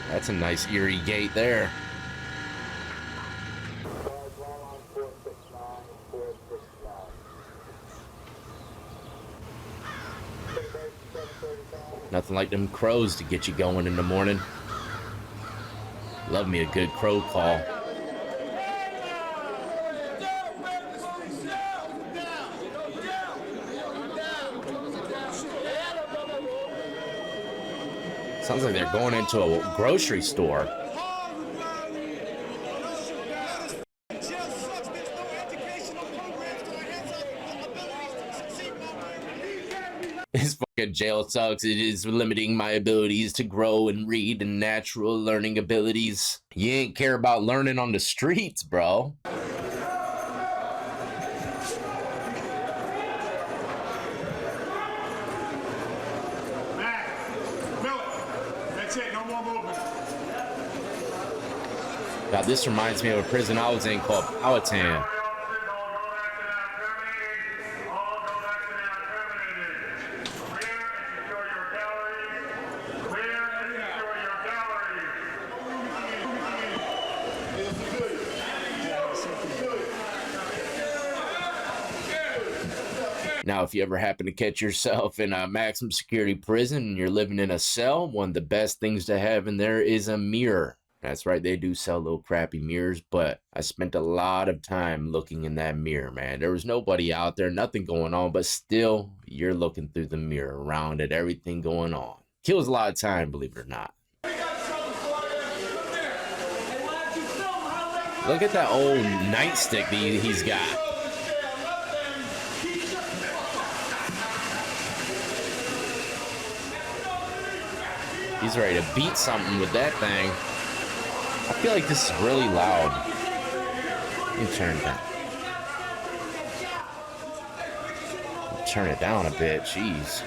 That's a nice eerie gate there. Nothing like them crows to get you going in the morning. Love me a good crow call. Sounds like they're going into a grocery store. This fucking jail sucks. It is limiting my abilities to grow and read and natural learning abilities. You ain't care about learning on the streets, bro. God, this reminds me of a prison I was in called Powhatan. Now, if you ever happen to catch yourself in a maximum security prison and you're living in a cell, one of the best things to have in there is a mirror. That's right, they do sell little crappy mirrors, but I spent a lot of time looking in that mirror, man. There was nobody out there, nothing going on, but still, you're looking through the mirror around at everything going on. Kills a lot of time, believe it or not. Look at that old nightstick that he's got. He's ready to beat something with that thing. I feel like this is really loud. Let me turn it down. Turn it down a bit, jeez.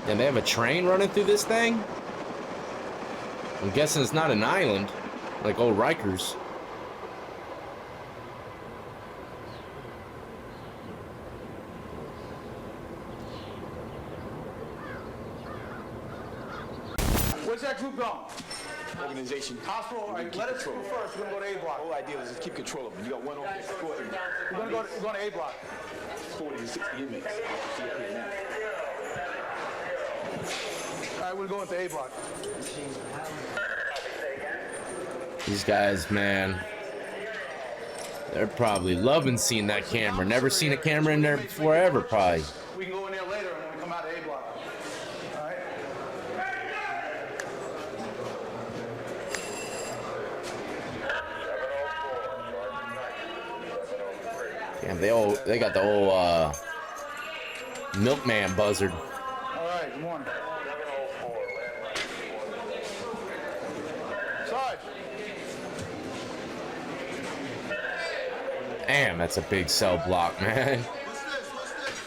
And they have a train running through this thing? I'm guessing it's not an island, like old Rikers. Where's that group going? Organization. Hospital, all right, let us go first. We're going to go to A block. The whole idea is just keep control of them. You got one on escorting. We're going to A block. 40 to 60 inmates. See up here now. All right, we're going to A block. These guys, man, they're probably loving seeing that camera. Never seen a camera in there before ever, probably. We can go in there later when we come out of A block. All right? Damn, they got the old milkman buzzard. All right, good morning. Sarge. Damn, that's a big cell block, man.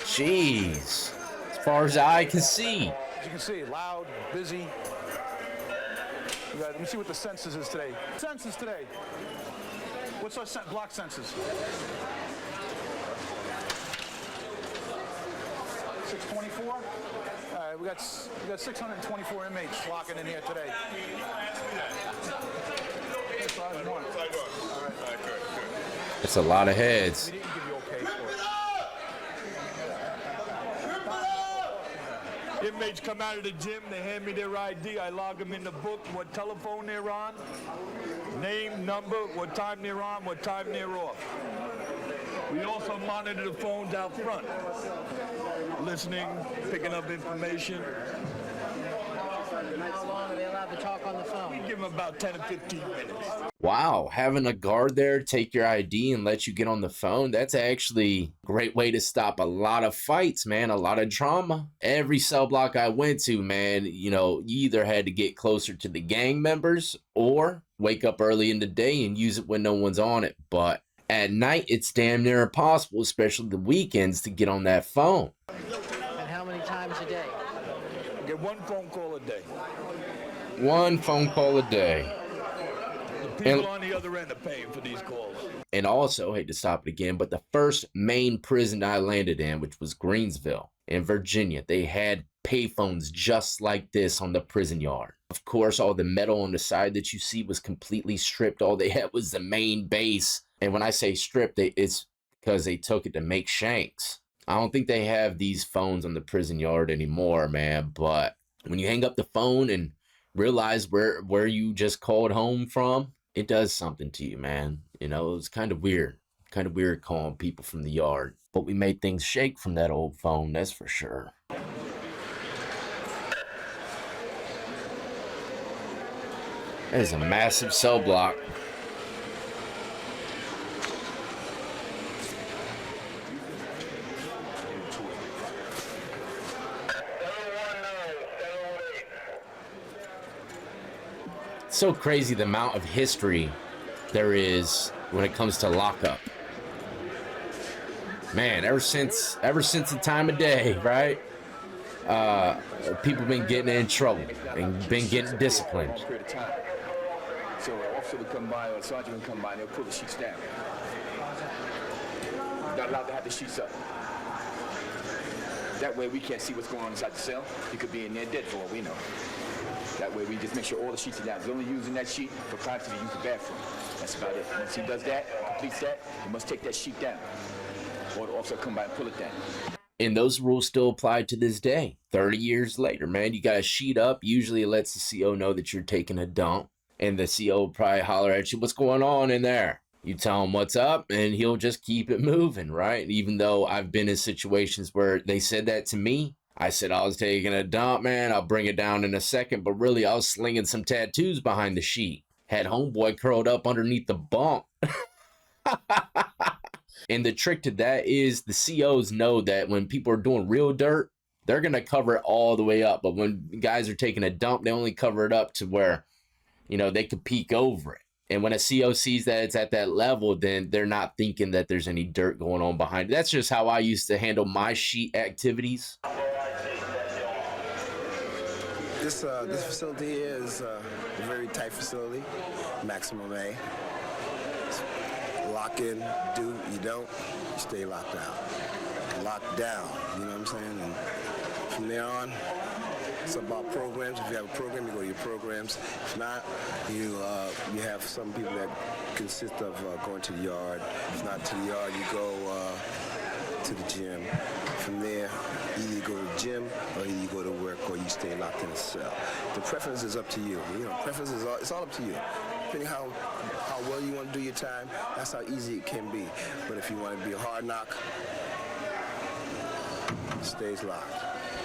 Jeez. As far as the eye can see. As you can see, loud, busy. Let me see what the census is today. Census today. What's our block census? 624? All right, we got 624 inmates locking in here today. That's a lot of heads. We didn't give you okay for it. Inmates come out of the gym, they hand me their ID, I log them in the book, what telephone they're on, name, number, what time they're on, what time they're off. We also monitor the phones out front, listening, picking up information. How long are they allowed to talk on the phone? We give them about 10 to 15 minutes. Wow, having a guard there take your ID and let you get on the phone, that's actually a great way to stop a lot of fights, man, a lot of drama. Every cell block I went to, man, you know, you either had to get closer to the gang members or wake up early in the day and use it when no one's on it. But at night, it's damn near impossible, especially the weekends, to get on that phone. And how many times a day? Get one phone call a day. One phone call a day. People on the other end are paying for these calls. And also, hate to stop it again, but the first main prison I landed in, which was Greensville in Virginia, they had payphones just like this on the prison yard. Of course, all the metal on the side that you see was completely stripped. All they had was the main base. And when I say stripped, it's because they took it to make shanks. I don't think they have these phones on the prison yard anymore, man. But when you hang up the phone and realize where you just called home from, it does something to you, man. You know, it was kind of weird calling people from the yard. But we made things shake from that old phone, that's for sure. That is a massive cell block. So crazy the amount of history there is when it comes to lockup. Man, ever since the time of day, right? People been getting in trouble and been getting disciplined. So an officer would come by or a sergeant would come by and they'll pull the sheets down. You're not allowed to have the sheets up. That way we can't see what's going on inside the cell. You could be in there dead for all we know. That way we just make sure all the sheets are down. He's only using that sheet for privacy to use the bathroom. That's about it. Once he does that, completes that, he must take that sheet down. Or the officer come by and pull it down. And those rules still apply to this day. 30 years later, man, you got a sheet up. Usually it lets the CO know that you're taking a dump. And the CO will probably holler at you, what's going on in there? You tell him what's up, and he'll just keep it moving, right? Even though I've been in situations where they said that to me, I said I was taking a dump, man. I'll bring it down in a second. But really, I was slinging some tattoos behind the sheet. Had homeboy curled up underneath the bunk. And the trick to that is the COs know that when people are doing real dirt, they're going to cover it all the way up. But when guys are taking a dump, they only cover it up to where, you know, they could peek over it. And when a CO sees that it's at that level, then they're not thinking that there's any dirt going on behind it. That's just how I used to handle my sheet activities. This facility here is a very tight facility, maximum A. Lock in, do, you don't, you stay locked out. Locked down, you know what I'm saying? And from there on, it's about programs. If you have a program, you go to your programs. If not, you have some people that consist of going to the yard. If not to the yard, you go to the gym. From there, either you go to the gym or either you go to work or you stay locked in a cell. The preference is up to you. You know, preference is it's all up to you. Depending how well you want to do your time, that's how easy it can be. But if you want to be a hard knock, it stays locked.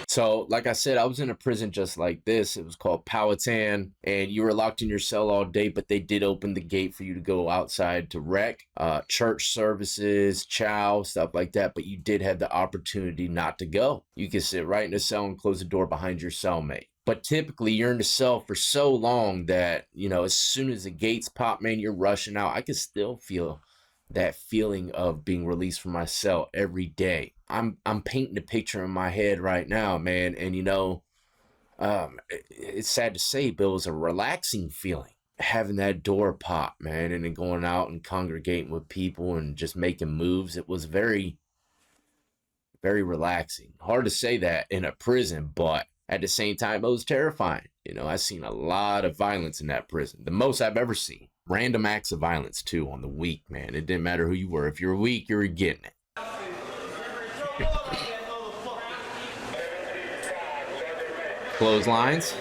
So, like I said, I was in a prison just like this. It was called Powhatan, and you were locked in your cell all day, but they did open the gate for you to go outside to rec, church services, chow, stuff like that, but you did have the opportunity not to go. You could sit right in the cell and close the door behind your cellmate. But typically, you're in the cell for so long that, you know, as soon as the gates pop, man, you're rushing out. I could still feel that feeling of being released from my cell every day. I'm painting a picture in my head right now, man. And, you know, it's sad to say, but it was a relaxing feeling. Having that door pop, man, and then going out and congregating with people and just making moves. It was very, very relaxing. Hard to say that in a prison, but at the same time, it was terrifying. You know, I've seen a lot of violence in that prison. The most I've ever seen. Random acts of violence, too, on the weak, man. It didn't matter who you were. If you're weak, you were getting it. Clotheslines.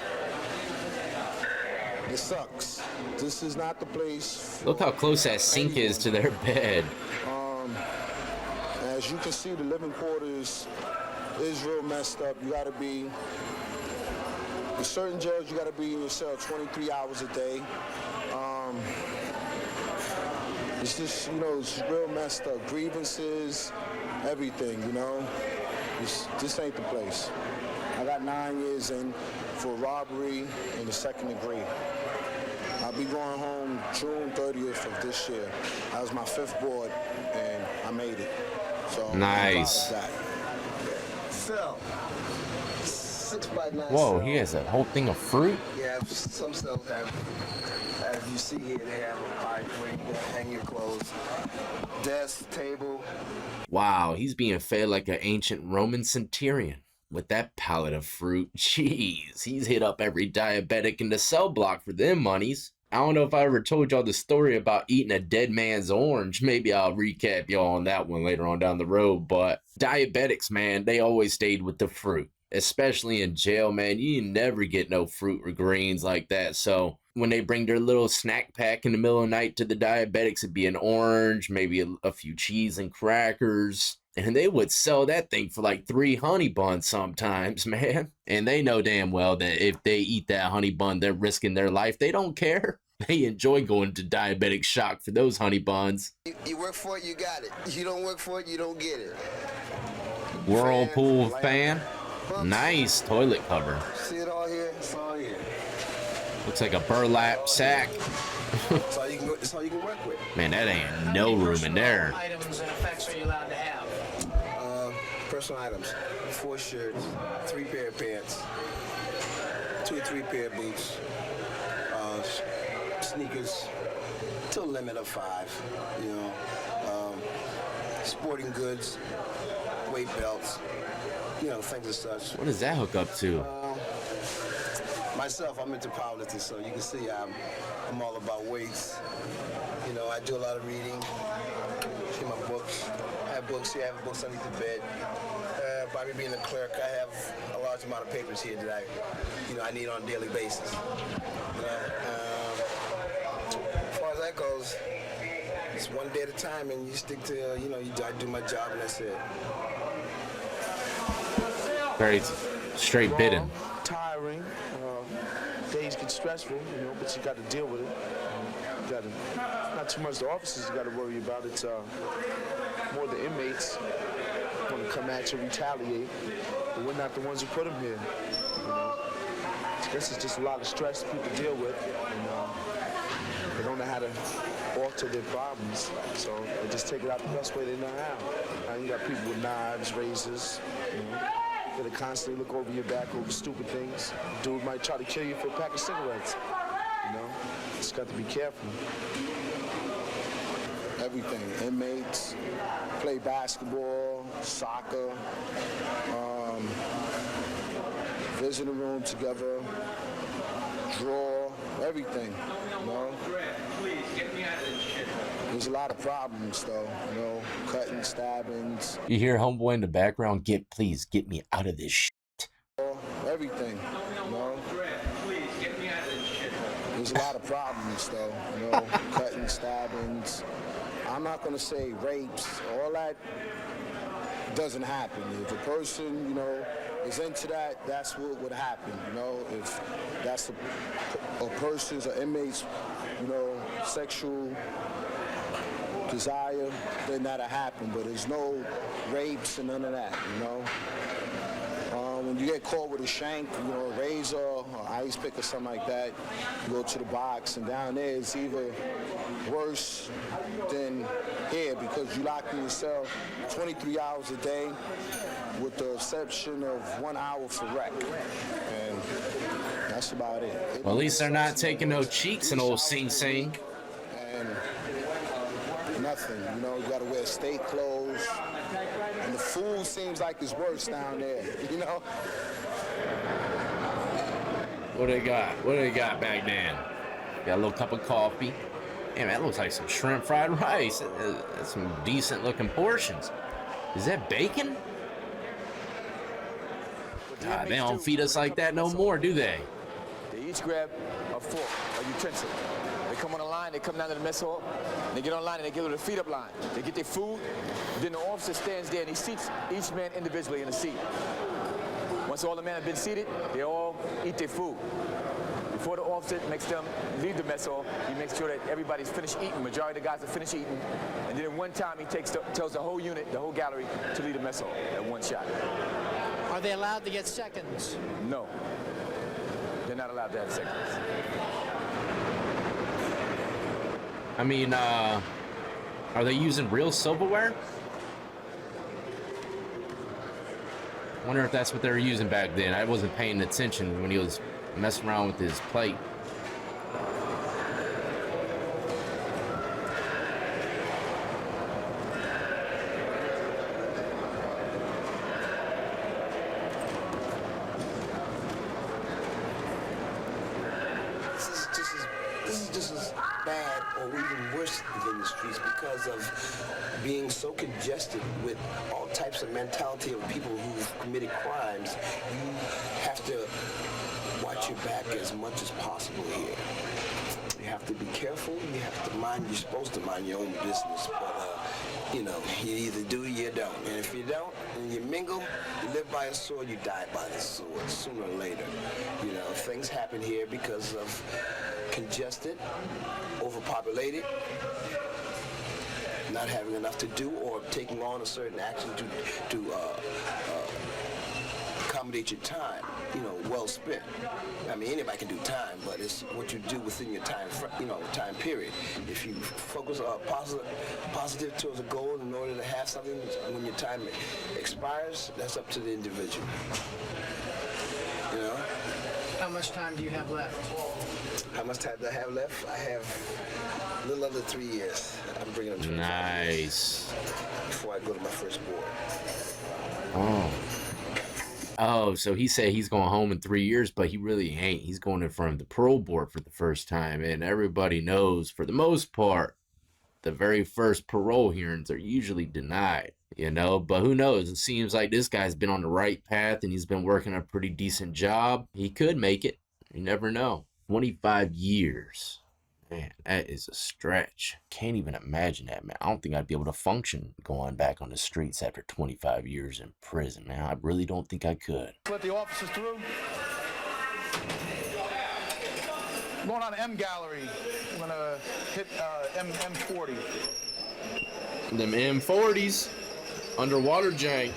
It sucks. This is not the place. Look how close that sink is to their bed. As you can see, the living quarters is real messed up. You gotta be, in certain jails, you gotta be in your cell 23 hours a day. It's just, you know, it's real messed up. Grievances, everything, you know. This ain't the place. I got 9 years in for robbery in the second degree. I'll be going home June 30th of this year. That was my 5th board, and I made it. So nice. Cell. 6 by 9. Whoa, cell. he has a whole thing of fruit? Yeah, some cells have You see here they have a pipe where you can hang your clothes, desk, table. Wow, he's being fed like an ancient Roman centurion. With that pallet of fruit, jeez, he's hit up every diabetic in the cell block for them monies. I don't know if I ever told y'all the story about eating a dead man's orange. Maybe I'll recap y'all on that one later on down the road. But diabetics, man, they always stayed with the fruit. Especially in jail, man, you never get no fruit or greens like that. So when they bring their little snack pack in the middle of the night to the diabetics, it'd be an orange, maybe a few cheese and crackers. And they would sell that thing for like 3 honey buns sometimes, man. And they know damn well that if they eat that honey bun, they're risking their life. They don't care. They enjoy going to diabetic shock for those honey buns. You work for it, you got it. You don't work for it, you don't get it. Whirlpool fan. Nice toilet cover. See it all here? It's all here. Looks like a burlap sack. That's all you can work with. Man, that ain't no room in there. Items and effects are you allowed to have? Personal items, 4 shirts, 3 pair of pants, 2 or 3 pair of boots, sneakers, to a limit of 5, you know, sporting goods, weight belts, you know, things as such. What does that hook up to? Myself, I'm into powerlifting, so you can see I'm all about weights. You know, I do a lot of reading. See my books. I have books here. I have books underneath the bed. By me being a clerk, I have a large amount of papers here that I need on a daily basis. You know, as far as that goes, it's one day at a time, and you stick to, I do my job, and that's it. Very straight bidding. Tiring. Days get stressful, but you got to deal with it. You got to, not too much the officers you got to worry about. It's more the inmates want to come at you, retaliate, but we're not the ones who put them here. I guess it's just a lot of stress people deal with, and they don't know how to alter their problems, so they just take it out the best way they know how. You got people with knives, razors, They constantly look over your back over stupid things. Dude might try to kill you for a pack of cigarettes. Just got to be careful. Everything. Inmates, play basketball, soccer, visit a room together, draw, everything. There's a lot of problems, though, cutting, stabbings. You hear homeboy in the background, please get me out of this shit. Everything, There's a lot of problems, though, cutting, stabbings. I'm not going to say rapes. All that doesn't happen. If a person, is into that, that's what would happen, If that's a person's or inmate's, sexual desire, then that'll happen. But there's no rapes and none of that, When you get caught with a shank, a razor or ice pick or something like that, you go to the box, and down there it's either worse than here because you lock in your cell 23 hours a day with the exception of 1 hour for rec. And that's about it. Well, at least they're not taking no cheeks in old Sing Sing. And nothing, you gotta wear state clothes. And the food seems like it's worse down there, What do they got? What do they got back then? Got a little cup of coffee. Man, that looks like some shrimp fried rice. That's some decent looking portions. Is that bacon? God, they don't feed us like that no more, do they? They each grab a fork, a utensil. They come on the line, they come down to the mess hall, they get on line and they get to the feed-up line. They get their food, then the officer stands there and he seats each man individually in a seat. Once all the men have been seated, they all eat their food. Before the officer makes them leave the mess hall, he makes sure that everybody's finished eating. Majority of the guys are finished eating. And then at one time, he tells the whole unit, the whole gallery, to leave the mess hall at one shot. Are they allowed to get seconds? No. They're not allowed to have seconds. I mean, are they using real silverware? Wonder if that's what they were using back then. I wasn't paying attention when he was messing around with his plate. just as bad or even worse than the streets because of being so congested with all types of mentality of people who've committed crimes. You have to watch your back as much as possible here. You have to be careful. You have to mind. You're supposed to mind your own business, but you know, you either do or you don't. And if you don't, and you mingle, you live by a sword, you die by the sword sooner or later. You know, things happen here because of congested, overpopulated, not having enough to do, or taking on a certain action to accommodate your time, you know, well spent. I mean, anybody can do time, but it's what you do within your time, time period. If you focus on positive towards a goal in order to have something when your time expires, that's up to the individual. You know? How much time do you have left? How much time do I have left? I have a little under 3 years. I'm bringing up 25 Nice. years before I go to my first board. Oh. Oh, so he said he's going home in 3 years, but he really ain't. He's going in front of the parole board for the first time. And everybody knows, for the most part, the very first parole hearings are usually denied, you know? But who knows? It seems like this guy's been on the right path and he's been working a pretty decent job. He could make it. You never know. 25 years. Man, that is a stretch. Can't even imagine that, man. I don't think I'd be able to function going back on the streets after 25 years in prison, man. I really don't think I could. Let the officers through. Going on M Gallery. I'm gonna hit M40. Them M40s. Underwater jank.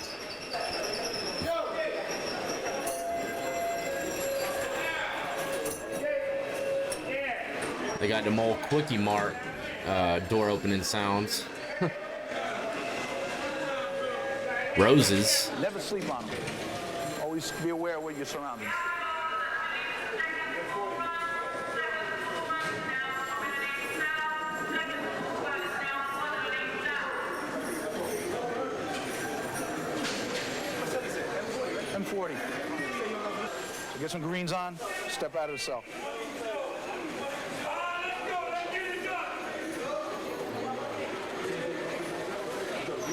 They got them old Quickie Mart door opening sounds. Roses. Never sleep on them. Always be aware of what your surroundings. M40. So get some greens on, step out of the cell.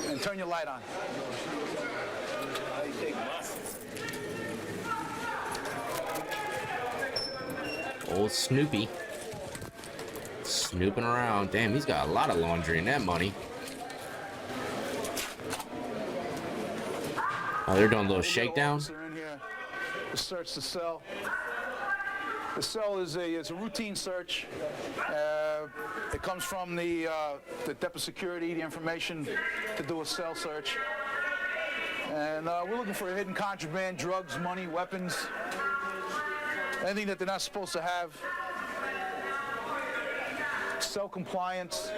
And turn your light on. Old Snoopy. Snooping around. Damn, he's got a lot of laundry in that money. Oh, they're doing a little shakedown. They're in here to search the cell. The cell is a routine search. It comes from the depth of security, the information to do a cell search. And we're looking for hidden contraband, drugs, money, weapons, anything that they're not supposed to have. Cell compliance.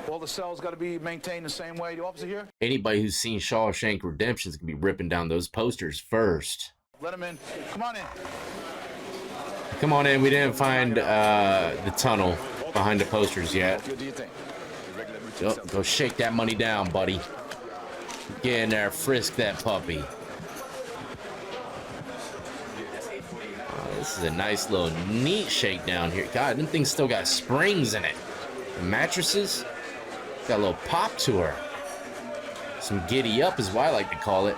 All the cells got to be maintained the same way. The officer here? Anybody who's seen Shawshank Redemption is going to be ripping down those posters first. Let him in. Come on in. Come on in. We didn't find the tunnel behind the posters yet. What do you think? Go shake that money down, buddy. Get in there, frisk that puppy. Oh, this is a nice little neat shakedown here. God, them things still got springs in it. The mattresses got a little pop to her. Some giddy up is what I like to call it.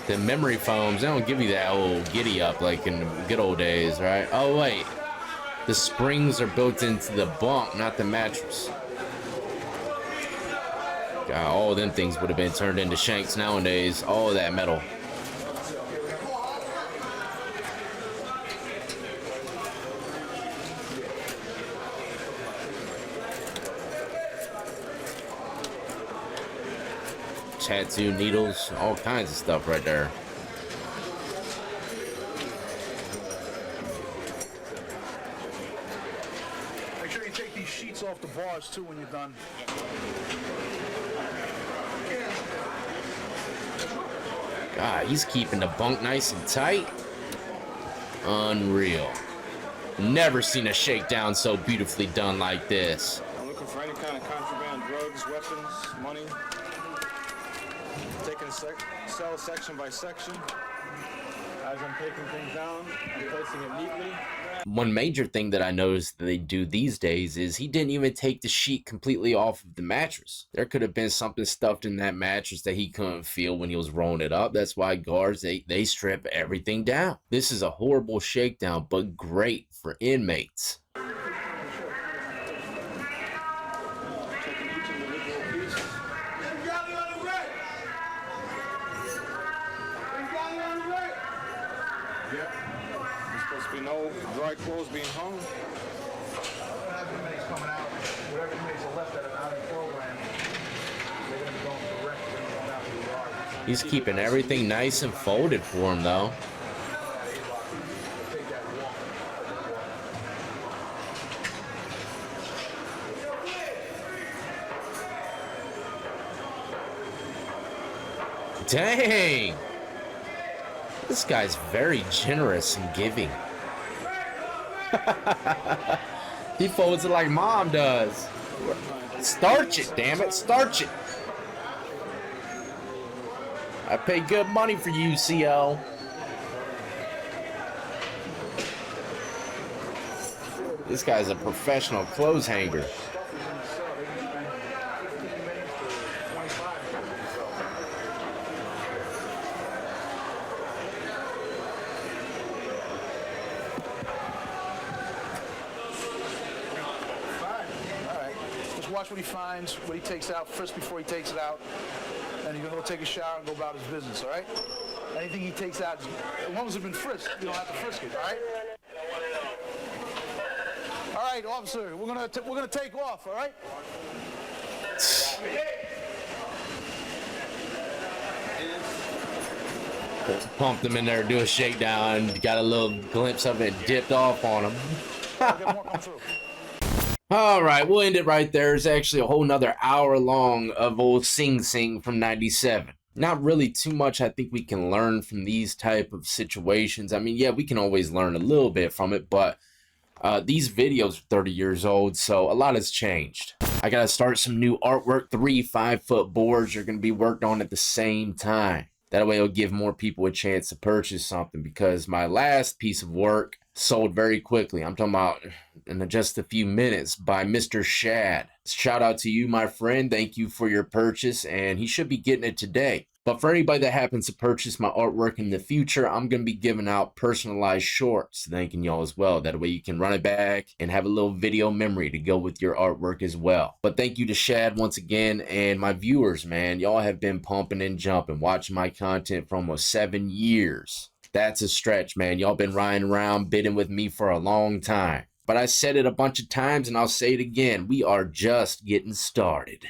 The memory foams, they don't give you that old giddy up like in the good old days, right? Oh, wait. The springs are built into the bunk, not the mattress. God, all them things would have been turned into shanks nowadays. All of that metal. Tattoo needles, all kinds of stuff right there. Make sure you take these sheets off the bars too when you're done. God, he's keeping the bunk nice and tight. Unreal. Never seen a shakedown so beautifully done like this. I'm looking for any kind of contraband, drugs, weapons, money. Taking cell section by section. As I'm taking things down, I'm placing it neatly. One major thing that I noticed that they do these days is he didn't even take the sheet completely off of the mattress. There could have been something stuffed in that mattress that he couldn't feel when he was rolling it up. That's why guards, they strip everything down. This is a horrible shakedown, but great for inmates. No dry clothes being hung. Inmates coming out, whatever inmates are left that are not in program, they're going to be going direct out to the yard. He's keeping everything nice and folded for him, though. Take that walk. Dang! This guy's very generous and giving. He folds it like mom does. Starch it, damn it, starch it. I pay good money for you, CO. This guy's a professional clothes hanger. Watch what he finds, what he takes out first before he takes it out. And he's gonna go take a shower and go about his business, all right? Anything he takes out, as long as it's been frisked, you don't have to frisk it, all right? All right, officer, we're gonna take off, all right? Pumped him in there, do a shakedown, got a little glimpse of it, dipped off on him. Get more come through. All right, we'll end it right there. It's actually a whole nother hour long of old Sing Sing from 97. Not really too much I think we can learn from these type of situations. I mean, yeah, we can always learn a little bit from it, but these videos are 30 years old, so a lot has changed. I got to start some new artwork. 3 5-foot boards are going to be worked on at the same time. That way it'll give more people a chance to purchase something, because my last piece of work sold very quickly. I'm talking about in just a few minutes, by Mr. Shad. Shout out to you, my friend. Thank you for your purchase, and he should be getting it today. But for anybody that happens to purchase my artwork in the future, I'm going to be giving out personalized shorts, thanking y'all as well. That way you can run it back and have a little video memory to go with your artwork as well. But thank you to Shad once again, and my viewers, man. Y'all have been pumping and jumping, watching my content for almost 7 years. That's a stretch, man. Y'all been riding around, bidding with me for a long time. But I said it a bunch of times, and I'll say it again. We are just getting started.